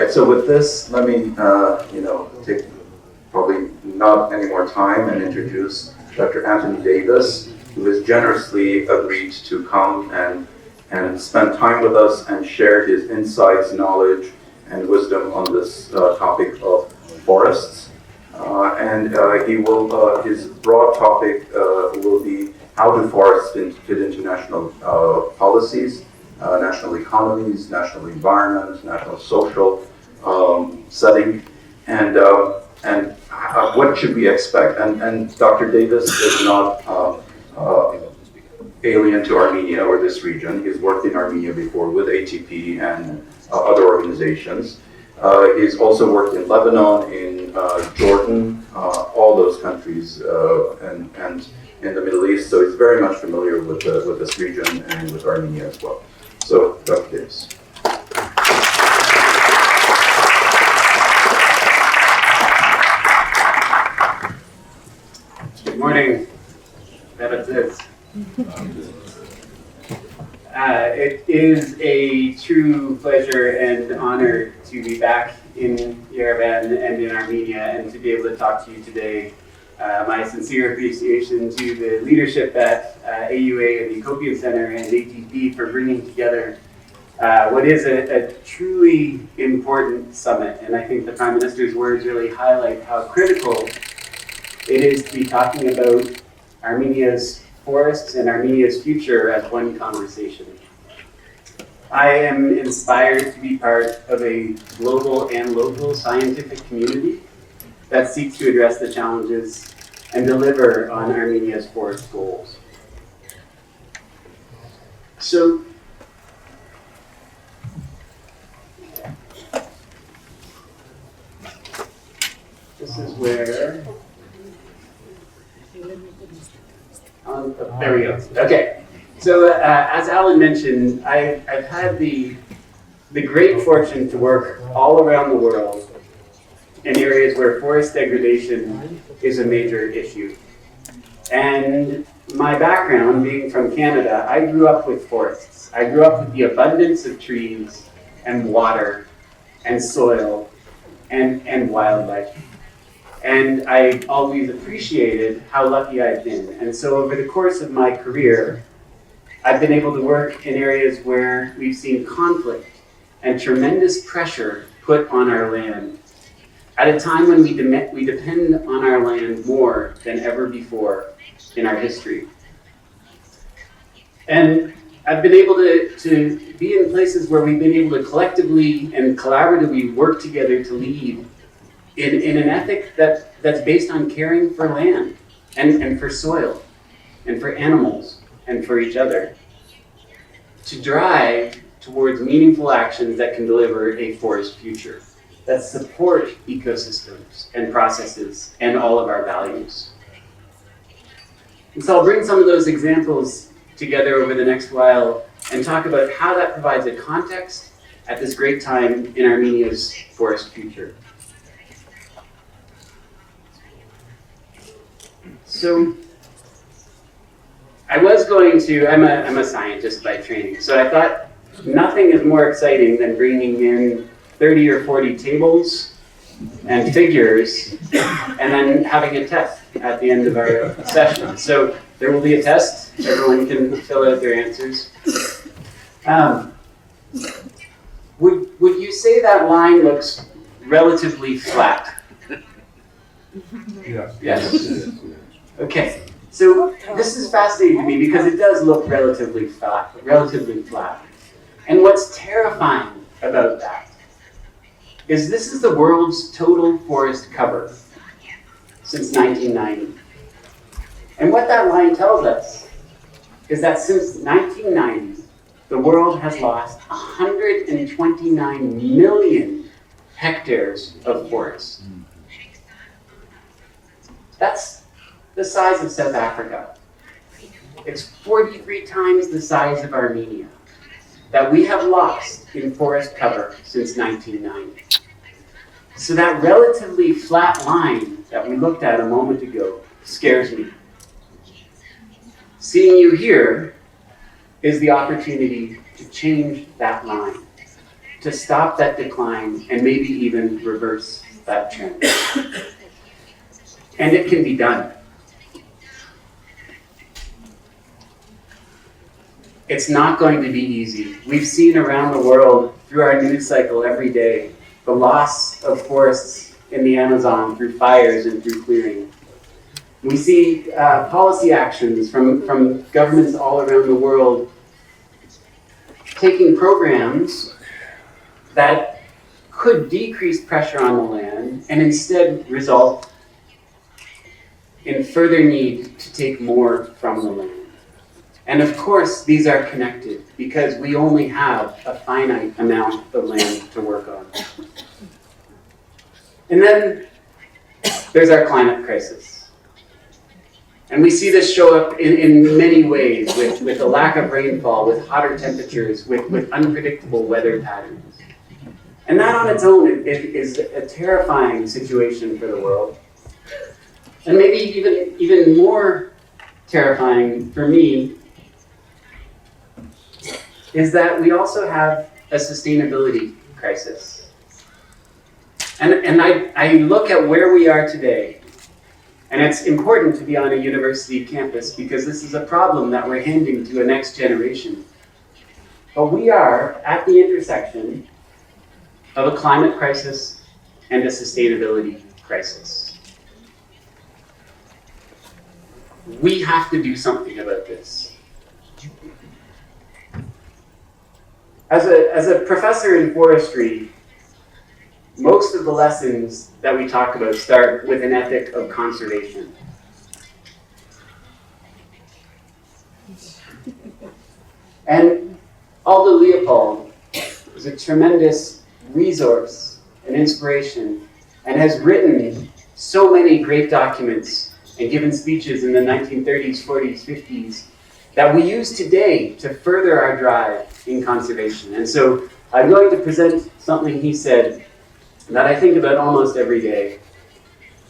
right, so with this, let me, take probably not any more time and introduce Dr. Anthony Deivis, who has generously agreed to come and spend time with us and share his insights, knowledge, and wisdom on this topic of forests. His broad topic will be how do forests fit into national policies, national economies, national environment, national social setting, and what should we expect? And Dr. Deivis is not alien to Armenia or this region. He's worked in Armenia before with ATP and other organizations. He's also worked in Lebanon, in Jordan, all those countries, and in the Middle East. So he's very much familiar with this region and with Armenia as well. So, Dr. Deivis. Good morning. It is a true pleasure and honor to be back in Yerevan and in Armenia and to be able to talk to you today. My sincere appreciation to the leadership at AUA and the Ethiopian Center and ATP for bringing together what is a truly important summit. And I think the Prime Minister's words really highlight how critical it is to be talking about Armenia's forests and Armenia's future as one conversation. I am inspired to be part of a global and local scientific community that seeks to address the challenges and deliver on Armenia's forest goals. So, this is where, there we go. Okay, so as Alan mentioned, I've had the great fortune to work all around the world in areas where forest degradation is a major issue. And my background, being from Canada, I grew up with forests. I grew up with the abundance of trees and water and soil and wildlife. And I always appreciated how lucky I've been. And so over the course of my career, I've been able to work in areas where we've seen conflict and tremendous pressure put on our land at a time when we depend on our land more than ever before in our history. And I've been able to be in places where we've been able to collectively and collaboratively work together to lead in an ethic that's based on caring for land and for soil and for animals and for each other, to drive towards meaningful actions that can deliver a forest future, that support ecosystems and processes and all of our values. And so I'll bring some of those examples together over the next while and talk about how that provides a context at this great time in Armenia's forest future. So I'm a scientist by training, so I thought nothing is more exciting than bringing in 30 or 40 tables and figures and then having a test at the end of our session. So there will be a test. Everyone can fill out their answers. Would you say that line looks relatively flat? Yes. Okay. So this is fascinating to me because it does look relatively flat. And what's terrifying about that is this is the world's total forest cover since 1990. And what that line tells us is that since 1990, the world has lost 129 million hectares of forest. That's the size of South Africa. It's 43 times the size of Armenia that we have lost in forest cover since 1990. So that relatively flat line that we looked at a moment ago scares me. Seeing you here is the opportunity to change that line. to stop that decline and maybe even reverse that trend. And it can be done. It's not going to be easy. We've seen around the world through our news cycle every day the loss of forests in the Amazon through fires and through clearing. We see policy actions from governments all around the world taking programs that could decrease pressure on the land and instead result in further need to take more from the land. And of course, these are connected because we only have a finite amount of land to work on. And then there's our climate crisis. And we see this show up in many ways with a lack of rainfall, with hotter temperatures, with unpredictable weather patterns. And that on its own is a terrifying situation for the world. And maybe even more terrifying for me is that we also have a sustainability crisis. And I look at where we are today, and it's important to be on a university campus because this is a problem that we're handing to a next generation. But we are at the intersection of a climate crisis and a sustainability crisis. We have to do something about this. As a professor in forestry, most of the lessons that we talk about start with an ethic of conservation. And Aldo Leopold is a tremendous resource and inspiration and has written so many great documents and given speeches in the 1930s, 40s, 50s that we use today to further our drive in conservation. And so I'm going to present something he said that I think about almost every day,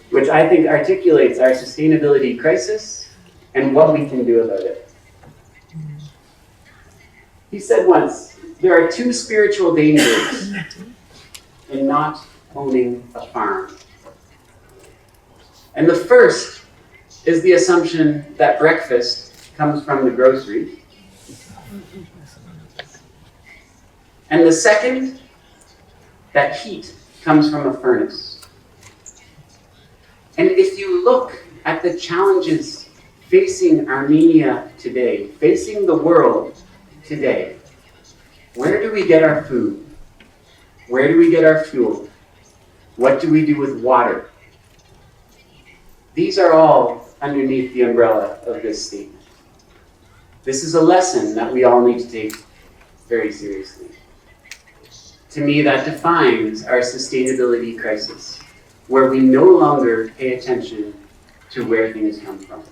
which I think articulates our sustainability crisis and what we can do about it. He said once, there are two spiritual dangers in not owning a farm. And the first is the assumption that breakfast comes from the grocery. And the second, that heat comes from a furnace. And if you look at the challenges facing Armenia today, facing the world today, where do we get our food? Where do we get our fuel? What do we do with water? These are all underneath the umbrella of this statement. This is a lesson that we all need to take very seriously. To me, that defines our sustainability crisis, where we no longer pay attention to where things come from.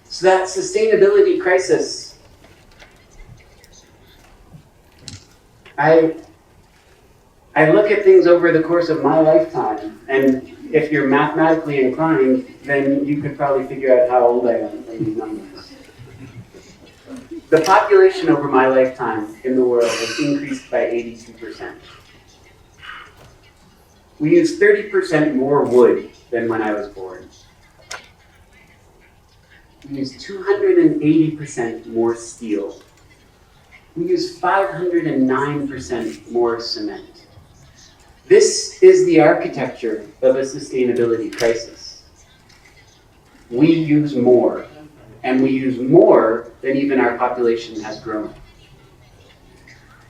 So that sustainability crisis, I look at things over the course of my lifetime, and if you're mathematically inclined, then you could probably figure out how old I am from these numbers. The population over my lifetime in the world has increased by 82%. We use 30% more wood than when I was born. We use 280% more steel. We use 509% more cement. This is the architecture of a sustainability crisis. We use more, and we use more than even our population has grown.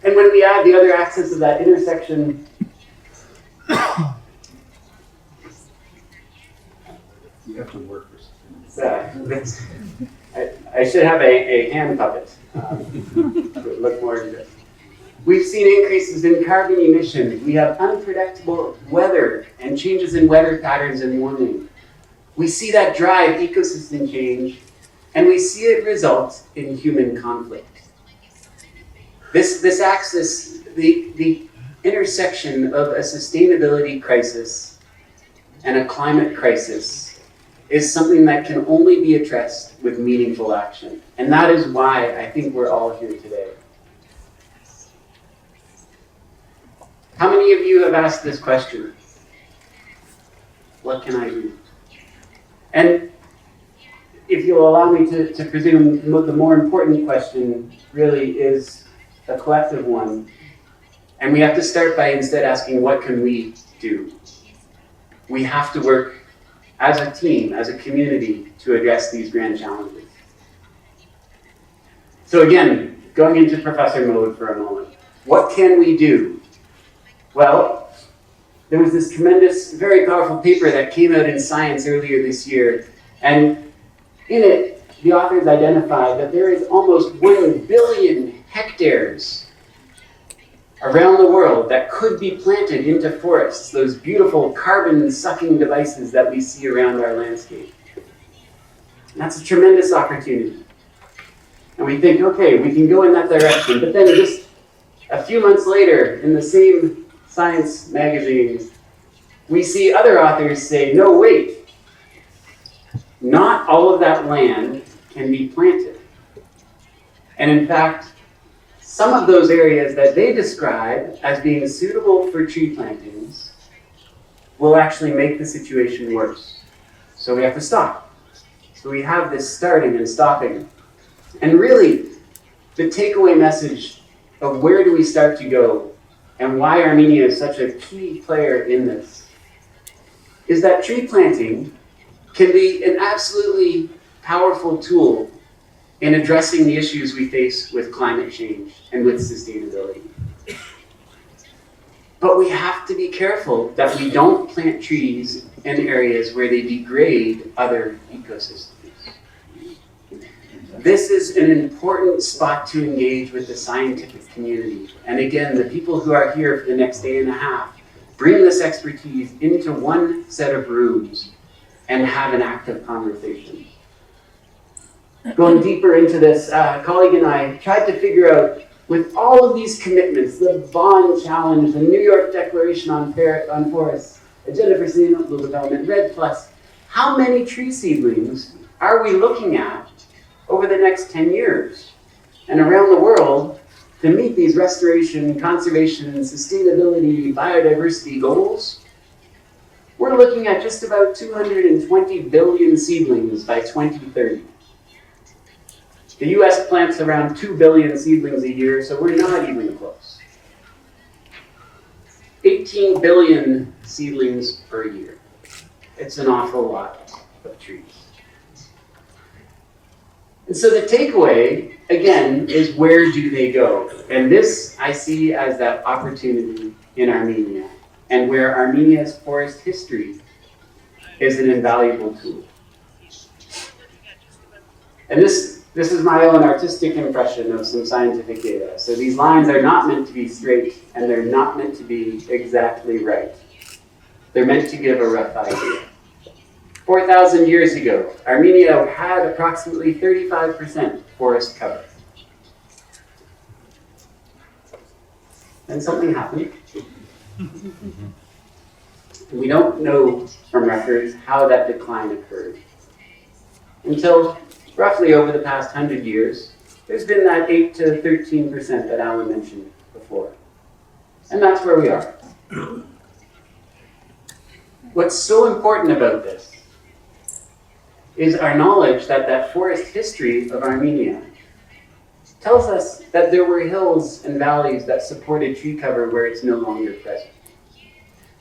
And when we add the other axis of that intersection, You have to work for I should have a hand puppet. Look more into this. We've seen increases in carbon emissions. We have unpredictable weather and changes in weather patterns and warming. We see that drive ecosystem change, and we see it result in human conflict. This axis, the intersection of a sustainability crisis and a climate crisis, is something that can only be addressed with meaningful action. And that is why I think we're all here today. How many of you have asked this question? What can I do? And if you'll allow me to presume, the more important question really is a collective one. And we have to start by instead asking, what can we do? We have to work as a team, as a community, to address these grand challenges. So again, going into professor mode for a moment. What can we do? Well, there was this tremendous, very powerful paper that came out in Science earlier this year, and in it, the authors identified that there is almost 1 billion hectares around the world that could be planted into forests, those beautiful carbon-sucking devices that we see around our landscape. And that's a tremendous opportunity. And we think, okay, we can go in that direction, but then just a few months later, in the same Science magazine, we see other authors say, no, wait, not all of that land can be planted. And in fact, some of those areas that they describe as being suitable for tree plantings will actually make the situation worse. So we have to stop. So we have this starting and stopping. And really, the takeaway message of where do we start to go and why Armenia is such a key player in this is that tree planting can be an absolutely powerful tool in addressing the issues we face with climate change and with sustainability. But we have to be careful that we don't plant trees in areas where they degrade other ecosystems. This is an important spot to engage with the scientific community. And again, the people who are here for the next day and a half, bring this expertise into one set of rooms and have an active conversation. Going deeper into this, a colleague and I tried to figure out, with all of these commitments, the Bond Challenge, the New York Declaration on Forests, Agenda for Sustainable Development, REDD+, how many tree seedlings are we looking at over the next 10 years? And around the world, to meet these restoration, conservation, sustainability, biodiversity goals, we're looking at just about 220 billion seedlings by 2030. The US plants around 2 billion seedlings a year, so we're not even close. 18 billion seedlings per year. It's an awful lot of trees. And so the takeaway, again, is where do they go? And this I see as that opportunity in Armenia, and where Armenia's forest history is an invaluable tool. And this is my own artistic impression of some scientific data. So these lines are not meant to be straight, and they're not meant to be exactly right. They're meant to give a rough idea. 4,000 years ago, Armenia had approximately 35% forest cover. Then something happened. We don't know from records how that decline occurred. Until roughly over the past 100 years, there's been that 8 to 13% that Alan mentioned before. And that's where we are. What's so important about this is our knowledge that that forest history of Armenia tells us that there were hills and valleys that supported tree cover where it's no longer present.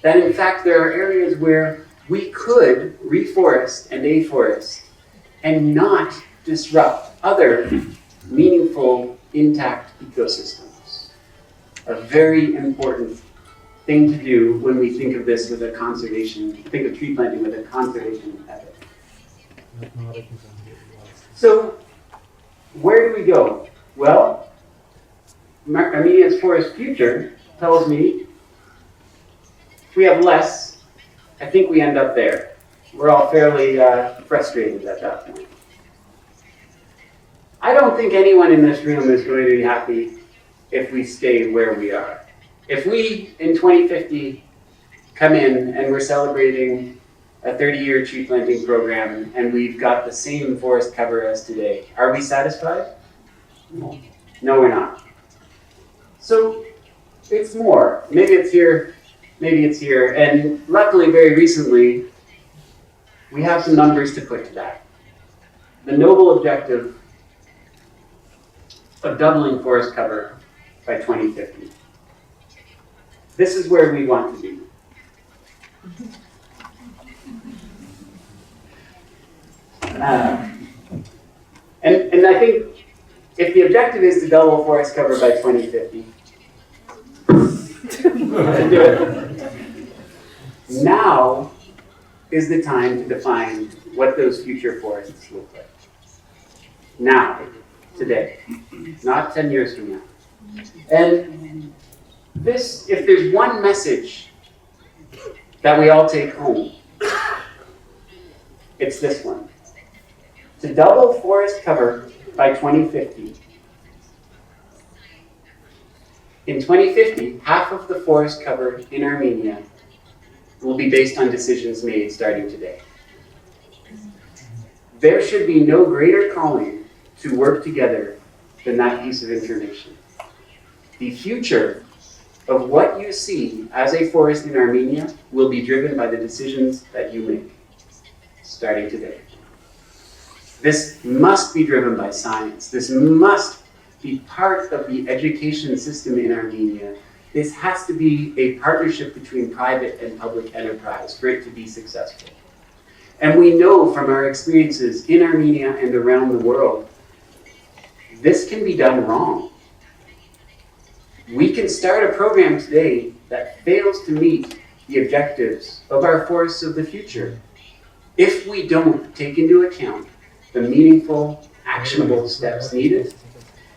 That in fact there are areas where we could reforest and afforest and not disrupt other meaningful, intact ecosystems. A very important thing to do when we think of this with a conservation, think of tree planting with a conservation ethic. So, where do we go? Well, Armenia's forest future tells me if we have less, I think we end up there. We're all fairly frustrated at that point. I don't think anyone in this room is going to be happy if we stay where we are. If we, in 2050, come in and we're celebrating a 30-year tree planting program and we've got the same forest cover as today, are we satisfied? No, we're not. So it's more. Maybe it's here, maybe it's here. And luckily, very recently, we have some numbers to put to that. The noble objective of doubling forest cover by 2050. This is where we want to be. And I think if the objective is to double forest cover by 2050, do it. Now is the time to define what those future forests look like. Now, today, not 10 years from now. And this, if there's one message that we all take home, it's this one. To double forest cover by 2050. In 2050, half of the forest cover in Armenia will be based on decisions made starting today. There should be no greater calling to work together than that piece of information. The future of what you see as a forest in Armenia will be driven by the decisions that you make starting today. This must be driven by science. This must be part of the education system in Armenia. This has to be a partnership between private and public enterprise for it to be successful. And we know from our experiences in Armenia and around the world, this can be done wrong. We can start a program today that fails to meet the objectives of our forests of the future if we don't take into account the meaningful, actionable steps needed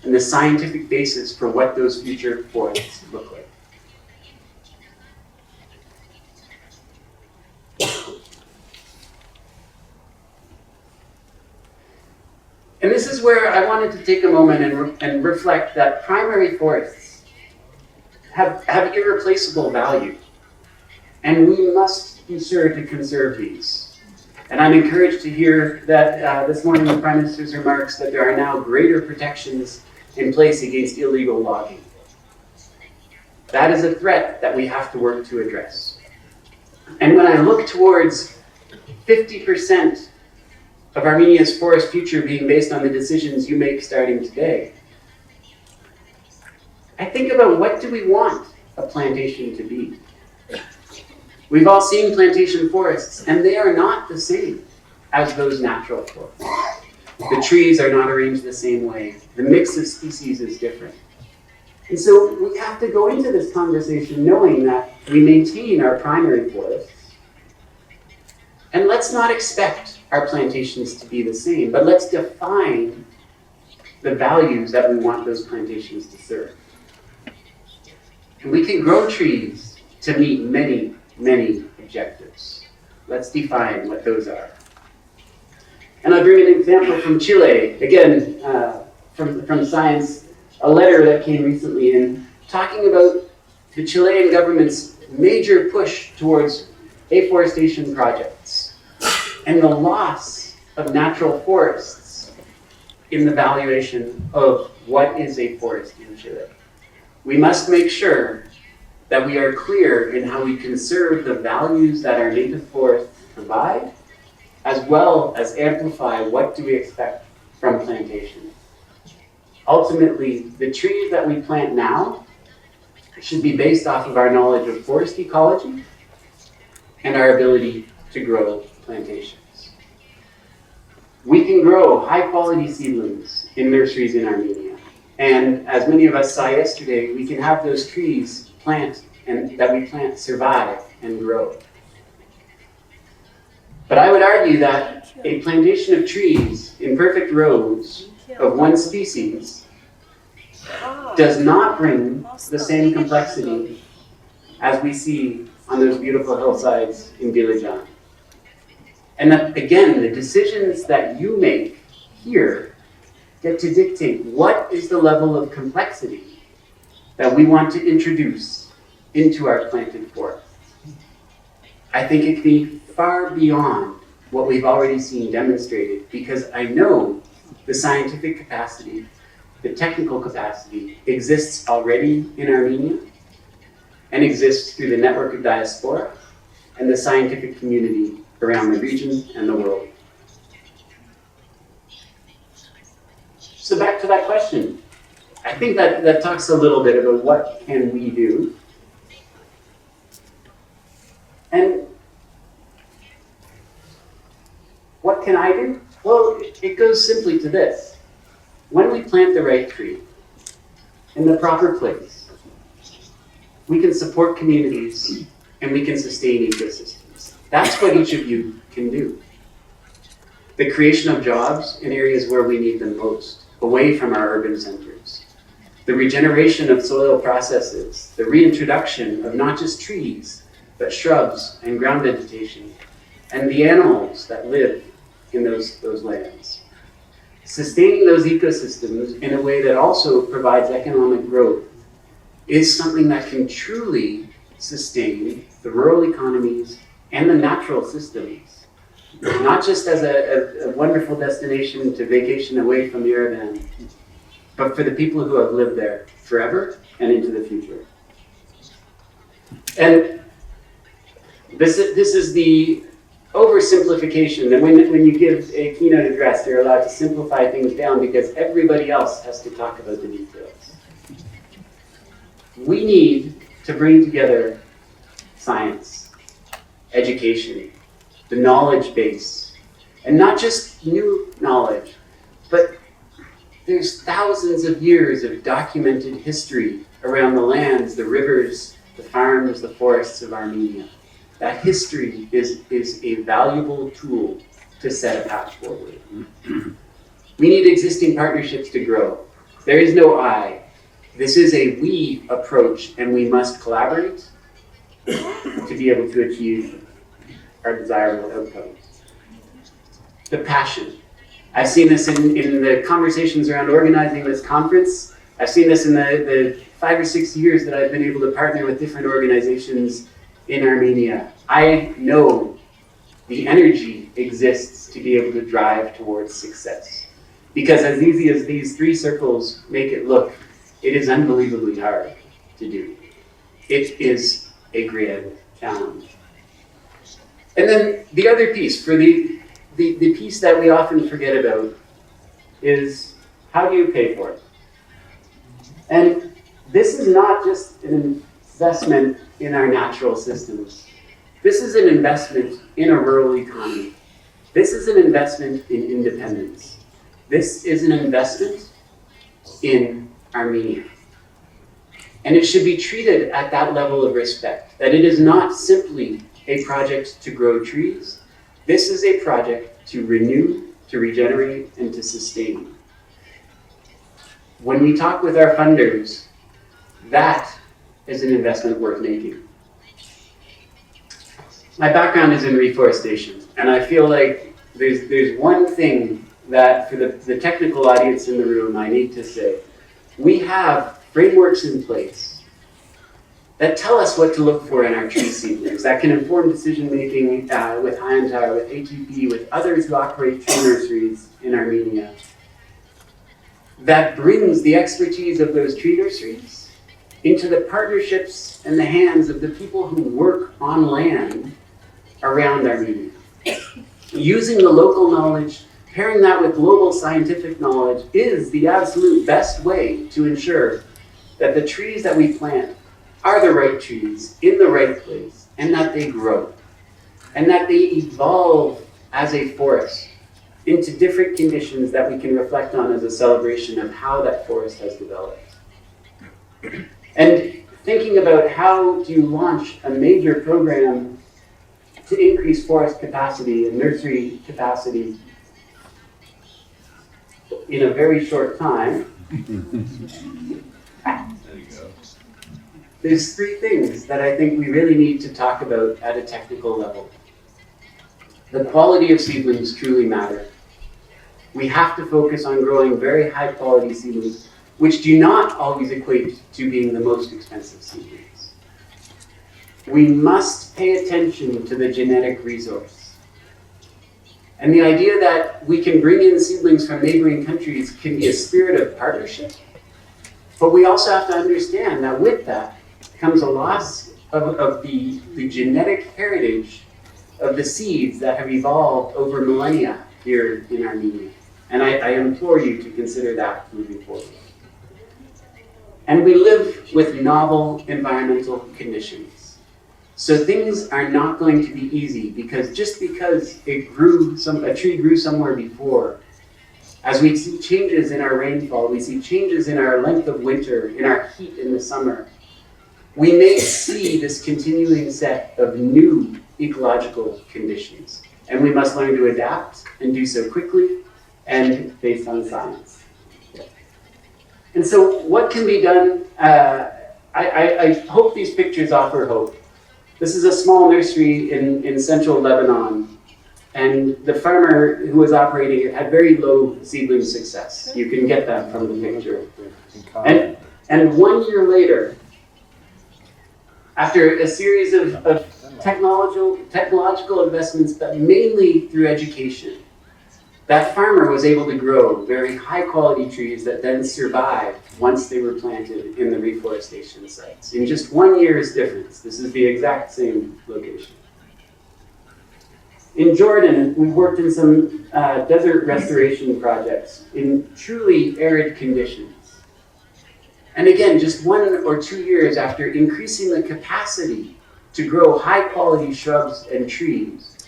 and the scientific basis for what those future forests look like. And this is where I wanted to take a moment and reflect that primary forests have irreplaceable value. And we must be sure to conserve these. And I'm encouraged to hear that this morning the Prime Minister's remarks that there are now greater protections in place against illegal logging. That is a threat that we have to work to address. And when I look towards 50% of Armenia's forest future being based on the decisions you make starting today, I think about what do we want a plantation to be? We've all seen plantation forests, and they are not the same as those natural forests. The trees are not arranged the same way. The mix of species is different. And so we have to go into this conversation knowing that we maintain our primary forests, and let's not expect our plantations to be the same, but let's define the values that we want those plantations to serve. And we can grow trees to meet many, many objectives. Let's define what those are. And I'll bring an example from Chile, again, from Science, a letter that came recently in, talking about the Chilean government's major push towards afforestation projects and the loss of natural forests in the valuation of what is a forest in Chile. We must make sure that we are clear in how we conserve the values that our native forests provide, as well as amplify what do we expect from plantations. Ultimately, the trees that we plant now should be based off of our knowledge of forest ecology and our ability to grow plantations. We can grow high-quality seedlings in nurseries in Armenia. And as many of us saw yesterday, we can have those trees that we plant survive and grow. But I would argue that a plantation of trees in perfect rows of one species does not bring the same complexity as we see on those beautiful hillsides in Bilejan. And that, again, the decisions that you make here get to dictate what is the level of complexity that we want to introduce into our planted forests. I think it can be far beyond what we've already seen demonstrated, because I know the scientific capacity, the technical capacity exists already in Armenia, and exists through the network of diaspora and the scientific community around the region and the world. So back to that question. I think that talks a little bit about what can we do. And what can I do? Well, it goes simply to this. When we plant the right tree in the proper place, we can support communities and we can sustain ecosystems. That's what each of you can do. The creation of jobs in areas where we need them most, away from our urban centers. The regeneration of soil processes, the reintroduction of not just trees, but shrubs and ground vegetation, and the animals that live in those lands. Sustaining those ecosystems in a way that also provides economic growth is something that can truly sustain the rural economies and the natural systems, not just as a wonderful destination to vacation away from the urban, but for the people who have lived there forever and into the future. And this is the oversimplification. And when you give a keynote address, you're allowed to simplify things down because everybody else has to talk about the details. We need to bring together science, education, the knowledge base, and not just new knowledge, but there's thousands of years of documented history around the lands, the rivers, the farms, the forests of Armenia. That history is a valuable tool to set a path forward. We need existing partnerships to grow. There is no I. This is a we approach, and we must collaborate to be able to achieve our desirable outcomes. The passion. I've seen this in the conversations around organizing this conference. I've seen this in the 5 or 6 years that I've been able to partner with different organizations in Armenia. I know the energy exists to be able to drive towards success. Because as easy as these 3 circles make it look, it is unbelievably hard to do. It is a grand challenge. And then the other piece, for the piece that we often forget about, is how do you pay for it? And this is not just an investment in our natural systems. This is an investment in a rural economy. This is an investment in independence. This is an investment in Armenia. And it should be treated at that level of respect, that it is not simply a project to grow trees. This is a project to renew, to regenerate, and to sustain. When we talk with our funders, that is an investment worth making. My background is in reforestation, and I feel like there's one thing that for the technical audience in the room I need to say. We have frameworks in place that tell us what to look for in our tree seedlings, that can inform decision making with Hantar, with ATP, with others who operate tree nurseries in Armenia. That brings the expertise of those tree nurseries into the partnerships and the hands of the people who work on land around Armenia. Using the local knowledge, pairing that with global scientific knowledge is the absolute best way to ensure that the trees that we plant are the right trees in the right place, and that they grow, and that they evolve as a forest into different conditions that we can reflect on as a celebration of how that forest has developed. And thinking about how do you launch a major program to increase forest capacity and nursery capacity in a very short time, there's 3 things that I think we really need to talk about at a technical level. The quality of seedlings truly matter. We have to focus on growing very high quality seedlings, which do not always equate to being the most expensive seedlings. We must pay attention to the genetic resource. And the idea that we can bring in seedlings from neighboring countries can be a spirit of partnership, but we also have to understand that with that comes a loss of the genetic heritage of the seeds that have evolved over millennia here in Armenia. And I implore you to consider that moving forward. And we live with novel environmental conditions. So things are not going to be easy, because just because a tree grew somewhere before, as we see changes in our rainfall, we see changes in our length of winter, in our heat in the summer, we may see this continuing set of new ecological conditions. And we must learn to adapt and do so quickly and based on science. And so what can be done? I hope these pictures offer hope. This is a small nursery in central Lebanon, and the farmer who was operating it had very low seedling success. You can get that from the picture. And 1 year later, after a series of technological investments, but mainly through education, that farmer was able to grow very high quality trees that then survived once they were planted in the reforestation sites. In just 1 year's difference, this is the exact same location. In Jordan, we worked in some desert restoration projects in truly arid conditions. And again, just 1 or 2 years after increasing the capacity to grow high quality shrubs and trees,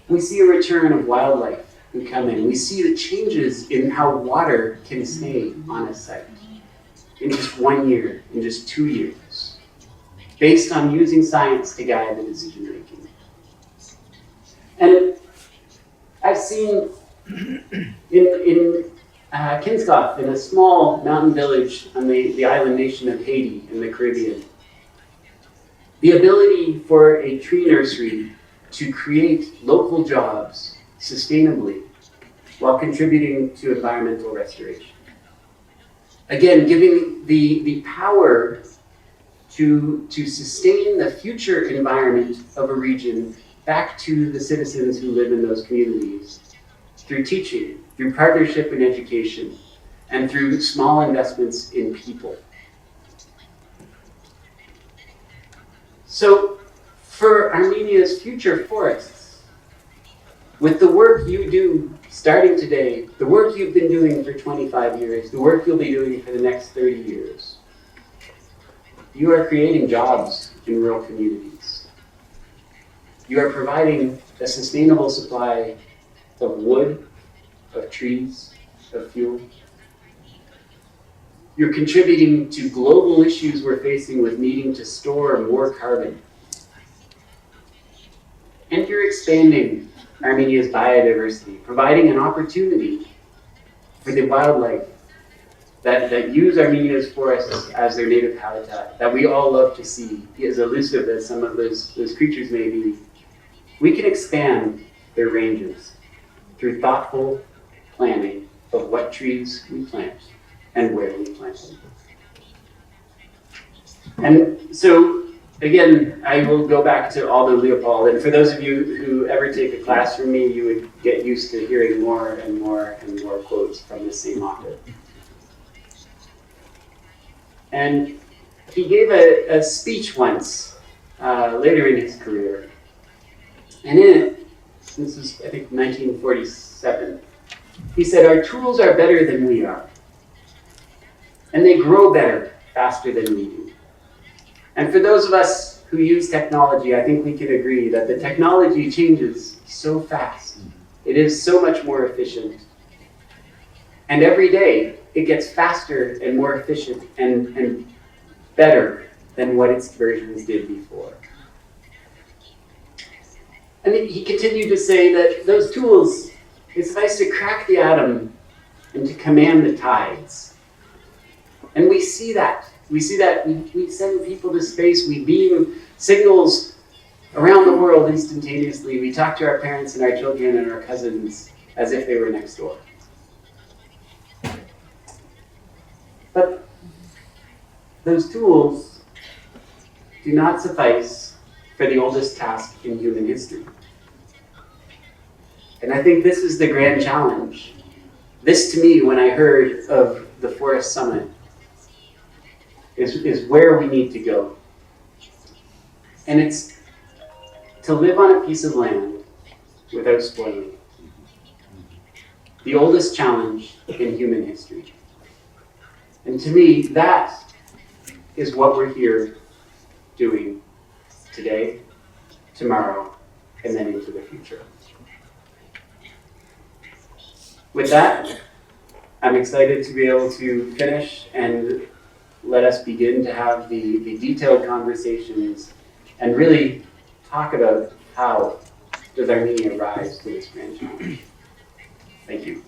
we see a return of wildlife who come in. We see the changes in how water can stay on a site in just 1 year, in just 2 years, based on using science to guide the decision making. And I've seen in Kinskov, in a small mountain village on the island nation of Haiti in the Caribbean, the ability for a tree nursery to create local jobs sustainably while contributing to environmental restoration. Again, giving the power to sustain the future environment of a region back to the citizens who live in those communities through teaching, through partnership and education, and through small investments in people. So, for Armenia's future forests, with the work you do starting today, the work you've been doing for 25 years, the work you'll be doing for the next 30 years, you are creating jobs in rural communities. You are providing a sustainable supply of wood, of trees, of fuel. You're contributing to global issues we're facing with needing to store more carbon. And you're expanding Armenia's biodiversity, providing an opportunity for the wildlife that use Armenia's forests as their native habitat, that we all love to see, as elusive as some of those creatures may be. We can expand their ranges through thoughtful planning of what trees we plant and where we plant them. And so, again, I will go back to Aldo Leopold, and for those of you who ever take a class from me, you would get used to hearing more and more and more quotes from the same author. And he gave a speech once, later in his career, and in it, this is, I think, 1947, he said, "Our tools are better than we are, and they grow better, faster than we do." And for those of us who use technology, I think we can agree that the technology changes so fast. It is so much more efficient. And every day, it gets faster and more efficient and better than what its versions did before. And he continued to say that those tools, it's nice to crack the atom and to command the tides. And we see that. We see that. We send people to space. We beam signals around the world instantaneously. We talk to our parents and our children and our cousins as if they were next door. But those tools do not suffice for the oldest task in human history. And I think this is the grand challenge. This, to me, when I heard of the Forest Summit, is where we need to go. And it's to live on a piece of land without spoiling it. The oldest challenge in human history. And to me, that is what we're here doing today, tomorrow, and then into the future. With that, I'm excited to be able to finish and let us begin to have the detailed conversations and really talk about how does Armenia rise to this grand challenge. Thank you.